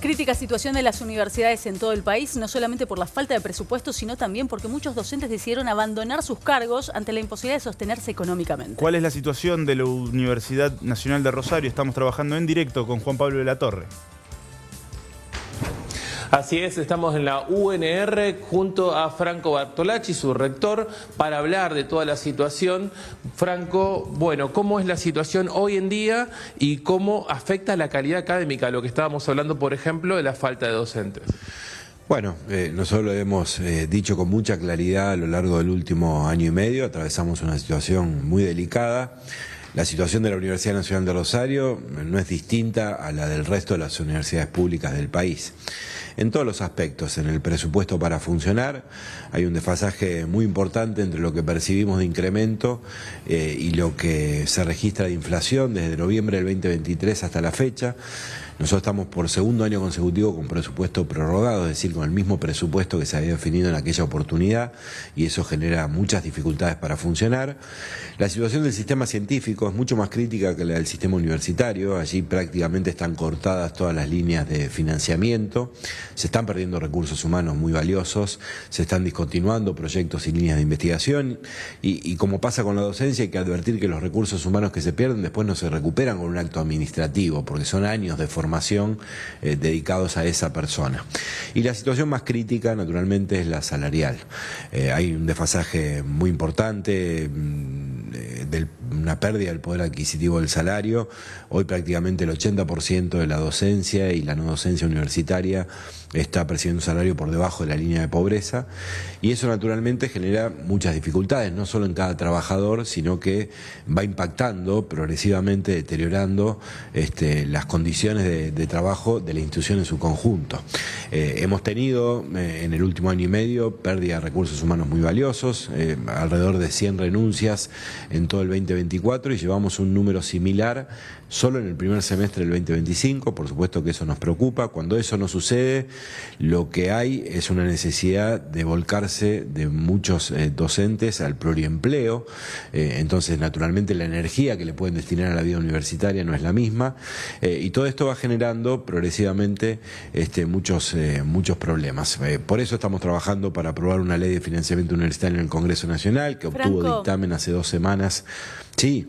Crítica situación de las universidades en todo el país, no solamente por la falta de presupuesto, sino también porque muchos docentes decidieron abandonar sus cargos ante la imposibilidad de sostenerse económicamente. ¿Cuál es la situación de la Universidad Nacional de Rosario? Estamos trabajando en directo con Juan Pablo de la Torre. Así es, estamos en la UNR junto a Franco Bartolacci, su rector, para hablar de toda la situación. Franco, bueno, ¿cómo es la situación hoy en día y cómo afecta la calidad académica? Lo que estábamos hablando, por ejemplo, de la falta de docentes. Bueno, nosotros lo hemos dicho con mucha claridad a lo largo del último año y medio. Atravesamos una situación muy delicada. La situación de la Universidad Nacional de Rosario no es distinta a la del resto de las universidades públicas del país. En todos los aspectos, en el presupuesto para funcionar, hay un desfasaje muy importante entre lo que percibimos de incremento y lo que se registra de inflación desde noviembre del 2023 hasta la fecha. Nosotros estamos por segundo año consecutivo con presupuesto prorrogado, es decir, con el mismo presupuesto que se había definido en aquella oportunidad, y eso genera muchas dificultades para funcionar. La situación del sistema científico es mucho más crítica que la del sistema universitario. Allí prácticamente están cortadas todas las líneas de financiamiento, se están perdiendo recursos humanos muy valiosos, se están discontinuando proyectos y líneas de investigación, y como pasa con la docencia, hay que advertir que los recursos humanos que se pierden después no se recuperan con un acto administrativo, porque son años de formación dedicados a esa persona. Y la situación más crítica, naturalmente, es la salarial. Hay un desfasaje muy importante, una pérdida del poder adquisitivo del salario. Hoy prácticamente el 80% de la docencia y la no docencia universitaria está percibiendo un salario por debajo de la línea de pobreza, y eso naturalmente genera muchas dificultades, no solo en cada trabajador, sino que va impactando progresivamente, deteriorando las condiciones de trabajo de la institución en su conjunto. Hemos tenido en el último año y medio pérdida de recursos humanos muy valiosos, alrededor de 100 renuncias en todo el 2024, y llevamos un número similar solo en el primer semestre del 2025. Por supuesto que eso nos preocupa. Cuando eso no sucede, lo que hay es una necesidad de volcarse de muchos docentes al pluriempleo. Entonces, naturalmente, la energía que le pueden destinar a la vida universitaria no es la misma, y todo esto va generando progresivamente muchos problemas. Por eso estamos trabajando para aprobar una ley de financiamiento universitario en el Congreso Nacional, que obtuvo dictamen hace 2 semanas. Sí.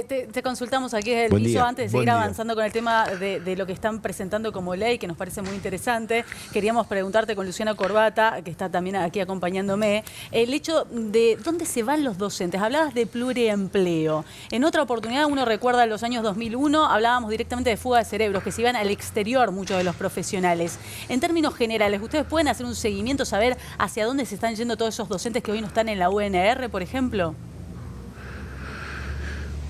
Te consultamos aquí desde el piso antes de seguir avanzando con el tema de lo que están presentando como ley, que nos parece muy interesante. Queríamos preguntarte con Luciana Corbata, que está también aquí acompañándome, el hecho de dónde se van los docentes. Hablabas de pluriempleo. En otra oportunidad, uno recuerda los años 2001, hablábamos directamente de fuga de cerebros, que se iban al exterior muchos de los profesionales. En términos generales, ¿ustedes pueden hacer un seguimiento, saber hacia dónde se están yendo todos esos docentes que hoy no están en la UNR, por ejemplo?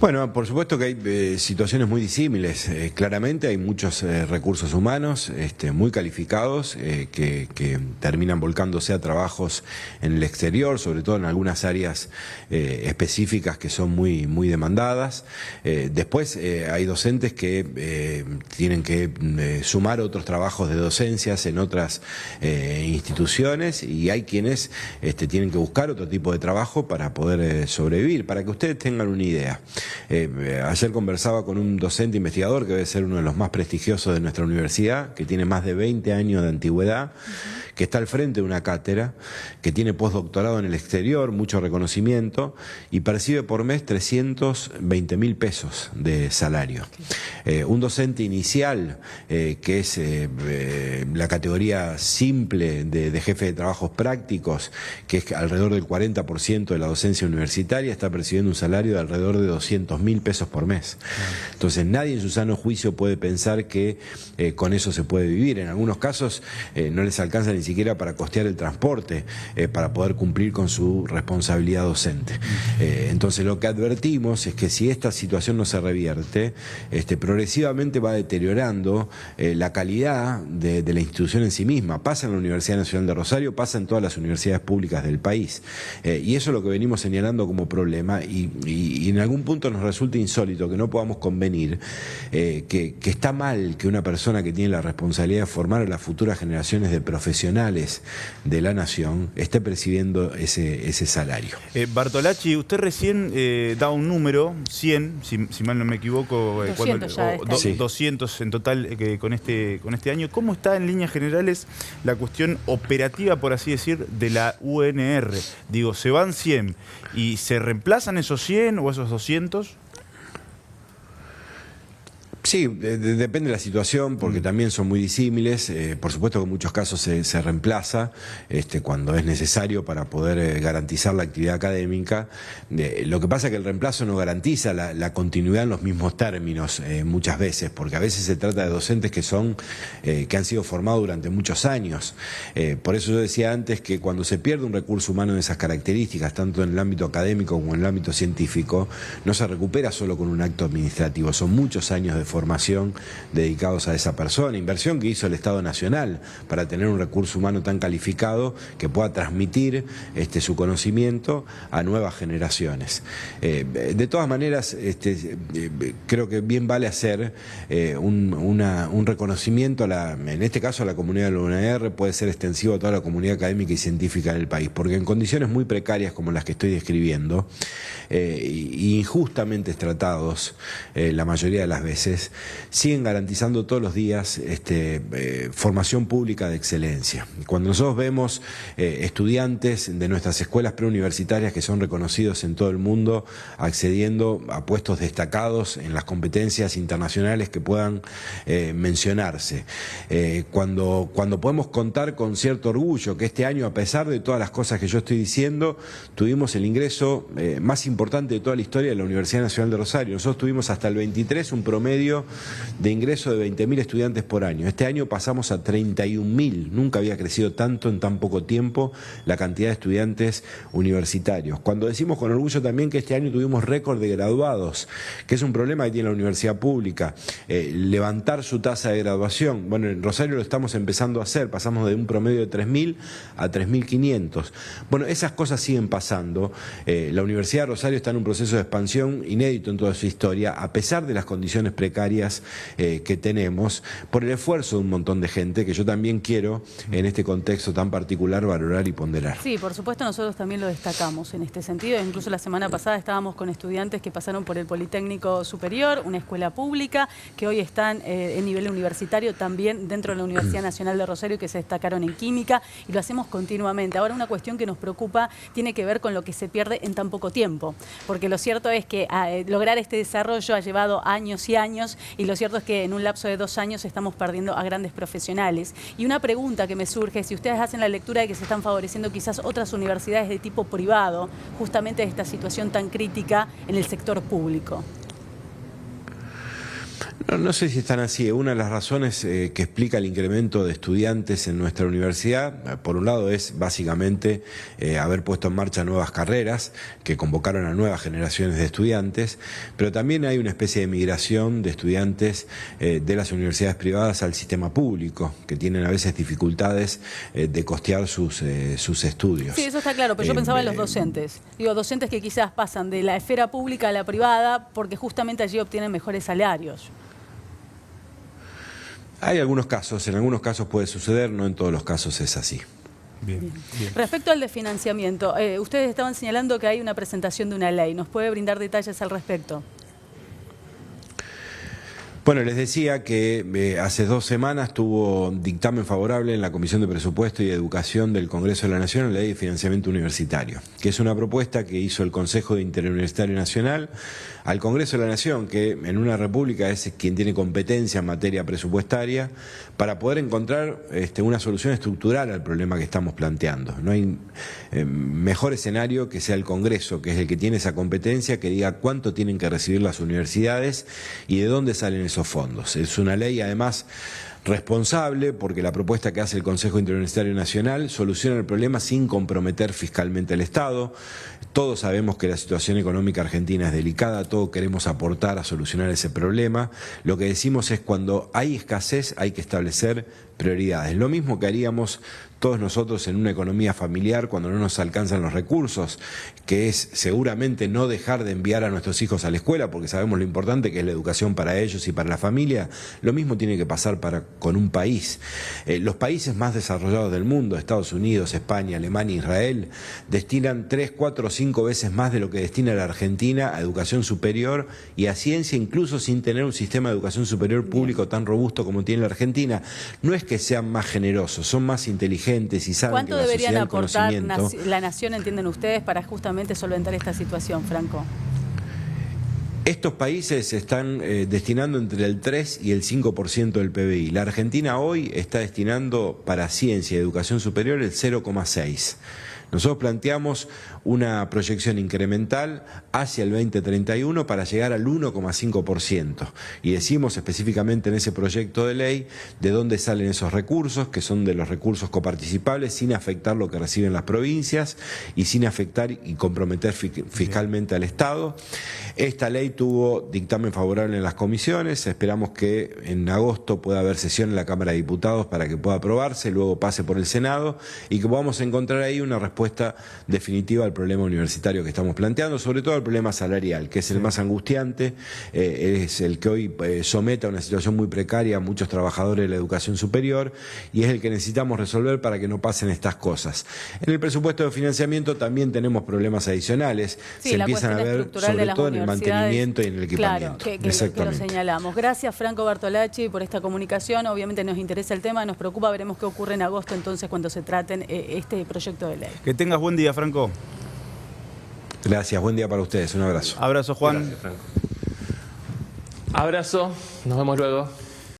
Bueno, por supuesto que hay situaciones muy disímiles. Claramente hay muchos recursos humanos muy calificados que terminan volcándose a trabajos en el exterior, sobre todo en algunas áreas específicas que son muy demandadas. Después hay docentes que tienen que sumar otros trabajos de docencias en otras instituciones, y hay quienes tienen que buscar otro tipo de trabajo para poder sobrevivir. Para que ustedes tengan una idea, ayer conversaba con un docente investigador que debe ser uno de los más prestigiosos de nuestra universidad, que tiene más de 20 años de antigüedad, que está al frente de una cátedra, que tiene postdoctorado en el exterior, mucho reconocimiento, y percibe por mes 320.000 pesos de salario. Un docente inicial, que es la categoría simple de jefe de trabajos prácticos, que es alrededor del 40% de la docencia universitaria, está percibiendo un salario de alrededor de 200.000 pesos por mes. Entonces nadie en su sano juicio puede pensar que con eso se puede vivir. En algunos casos no les alcanza ni siquiera para costear el transporte, para poder cumplir con su responsabilidad docente. Entonces lo que advertimos es que si esta situación no se revierte, progresivamente va deteriorando la calidad de la institución en sí misma. Pasa en la Universidad Nacional de Rosario, pasa en todas las universidades públicas del país, y eso es lo que venimos señalando como problema, y en algún punto nos resulta insólito que no podamos convenir que está mal que una persona que tiene la responsabilidad de formar a las futuras generaciones de profesionales profesionales de la nación esté percibiendo ese salario. Bartolacci, usted recién da un número, 100, si mal no me equivoco, 200 en total con este año. ¿Cómo está en líneas generales la cuestión operativa, por así decir, de la UNR? Digo, ¿se van 100 y se reemplazan esos 100 o esos 200? Sí, depende de la situación, porque también son muy disímiles. Por supuesto que en muchos casos se reemplaza cuando es necesario para poder garantizar la actividad académica. Lo que pasa es que el reemplazo no garantiza la continuidad en los mismos términos muchas veces, porque a veces se trata de docentes que han sido formados durante muchos años. Por eso yo decía antes que cuando se pierde un recurso humano de esas características, tanto en el ámbito académico como en el ámbito científico, no se recupera solo con un acto administrativo, son muchos años de formación dedicados a esa persona, inversión que hizo el Estado Nacional para tener un recurso humano tan calificado que pueda transmitir su conocimiento a nuevas generaciones. De todas maneras, creo que bien vale hacer un reconocimiento, en este caso a la comunidad de la UNR, puede ser extensivo a toda la comunidad académica y científica del país, porque en condiciones muy precarias como las que estoy describiendo, injustamente tratados la mayoría de las veces, siguen garantizando todos los días formación pública de excelencia. Cuando nosotros vemos estudiantes de nuestras escuelas preuniversitarias que son reconocidos en todo el mundo accediendo a puestos destacados en las competencias internacionales que puedan mencionarse, cuando podemos contar con cierto orgullo que este año, a pesar de todas las cosas que yo estoy diciendo, tuvimos el ingreso más importante de toda la historia de la Universidad Nacional de Rosario. Nosotros tuvimos hasta el 23 un promedio de ingreso de 20.000 estudiantes por año. Este año pasamos a 31.000. Nunca había crecido tanto en tan poco tiempo la cantidad de estudiantes universitarios. Cuando decimos con orgullo también que este año tuvimos récord de graduados, que es un problema que tiene la universidad pública, levantar su tasa de graduación. Bueno, en Rosario lo estamos empezando a hacer, pasamos de un promedio de 3.000 a 3.500. Bueno, esas cosas siguen pasando. La Universidad de Rosario está en un proceso de expansión inédito en toda su historia, a pesar de las condiciones precarias que tenemos, por el esfuerzo de un montón de gente que yo también quiero, en este contexto tan particular, valorar y ponderar. Sí, por supuesto, nosotros también lo destacamos en este sentido. Incluso la semana pasada estábamos con estudiantes que pasaron por el Politécnico Superior, una escuela pública, que hoy están en nivel universitario también dentro de la Universidad Nacional de Rosario, que se destacaron en química, y lo hacemos continuamente. Ahora, una cuestión que nos preocupa tiene que ver con lo que se pierde en tan poco tiempo, porque lo cierto es que lograr este desarrollo ha llevado años y años, y lo cierto es que en un lapso de 2 años estamos perdiendo a grandes profesionales. Y una pregunta que me surge es si ustedes hacen la lectura de que se están favoreciendo quizás otras universidades de tipo privado, justamente de esta situación tan crítica en el sector público. No sé si están así. Una de las razones que explica el incremento de estudiantes en nuestra universidad, por un lado, es básicamente haber puesto en marcha nuevas carreras que convocaron a nuevas generaciones de estudiantes, pero también hay una especie de migración de estudiantes de las universidades privadas al sistema público, que tienen a veces dificultades de costear sus estudios. Sí, eso está claro, pero yo pensaba en los docentes. Digo, docentes que quizás pasan de la esfera pública a la privada porque justamente allí obtienen mejores salarios. Hay algunos casos, en algunos casos puede suceder, no en todos los casos es así. Bien. Respecto al de financiamiento, ustedes estaban señalando que hay una presentación de una ley. ¿Nos puede brindar detalles al respecto? Bueno, les decía que hace 2 semanas tuvo dictamen favorable en la Comisión de Presupuesto y Educación del Congreso de la Nación en la Ley de Financiamiento Universitario, que es una propuesta que hizo el Consejo Interuniversitario Nacional al Congreso de la Nación, que en una república es quien tiene competencia en materia presupuestaria, para poder encontrar una solución estructural al problema que estamos planteando. No hay mejor escenario que sea el Congreso, que es el que tiene esa competencia, que diga cuánto tienen que recibir las universidades y de dónde salen esos fondos. Es una ley, además, responsable, porque la propuesta que hace el Consejo Interuniversitario Nacional soluciona el problema sin comprometer fiscalmente al Estado. Todos sabemos que la situación económica argentina es delicada, todos queremos aportar a solucionar ese problema. Lo que decimos es cuando hay escasez hay que establecer prioridades. Lo mismo que haríamos todos nosotros en una economía familiar cuando no nos alcanzan los recursos, que es seguramente no dejar de enviar a nuestros hijos a la escuela, porque sabemos lo importante que es la educación para ellos y para la familia. Lo mismo tiene que pasar para con un país. Los países más desarrollados del mundo, Estados Unidos, España, Alemania, Israel, destinan 3, 4 o 5 veces más de lo que destina la Argentina a educación superior y a ciencia, incluso sin tener un sistema de educación superior público tan robusto como tiene la Argentina. No es que sean más generosos, son más inteligentes y saben que la sociedad del conocimiento... ¿Cuánto deberían aportar la nación, entienden ustedes, para justamente solventar esta situación, Franco? Estos países están destinando entre el 3 y el 5% del PBI. La Argentina hoy está destinando para ciencia y educación superior el 0,6%. Nosotros planteamos una proyección incremental hacia el 2031 para llegar al 1,5%. Y decimos específicamente en ese proyecto de ley de dónde salen esos recursos, que son de los recursos coparticipables, sin afectar lo que reciben las provincias y sin afectar y comprometer fiscalmente al Estado. Esta ley tuvo dictamen favorable en las comisiones. Esperamos que en agosto pueda haber sesión en la Cámara de Diputados para que pueda aprobarse, luego pase por el Senado y que podamos encontrar ahí una respuesta definitiva al problema universitario que estamos planteando, sobre todo el problema salarial, que es el más angustiante, es el que hoy somete a una situación muy precaria a muchos trabajadores de la educación superior y es el que necesitamos resolver para que no pasen estas cosas. En el presupuesto de financiamiento también tenemos problemas adicionales, se empiezan a ver sobre todo en el mantenimiento y en el equipamiento. Claro, que lo señalamos. Gracias, Franco Bartolacci, por esta comunicación. Obviamente nos interesa el tema, nos preocupa, veremos qué ocurre en agosto entonces cuando se traten este proyecto de ley. Que tengas buen día, Franco. Gracias, buen día para ustedes, un abrazo. Abrazo, Juan. Gracias, Franco. Abrazo, nos vemos luego.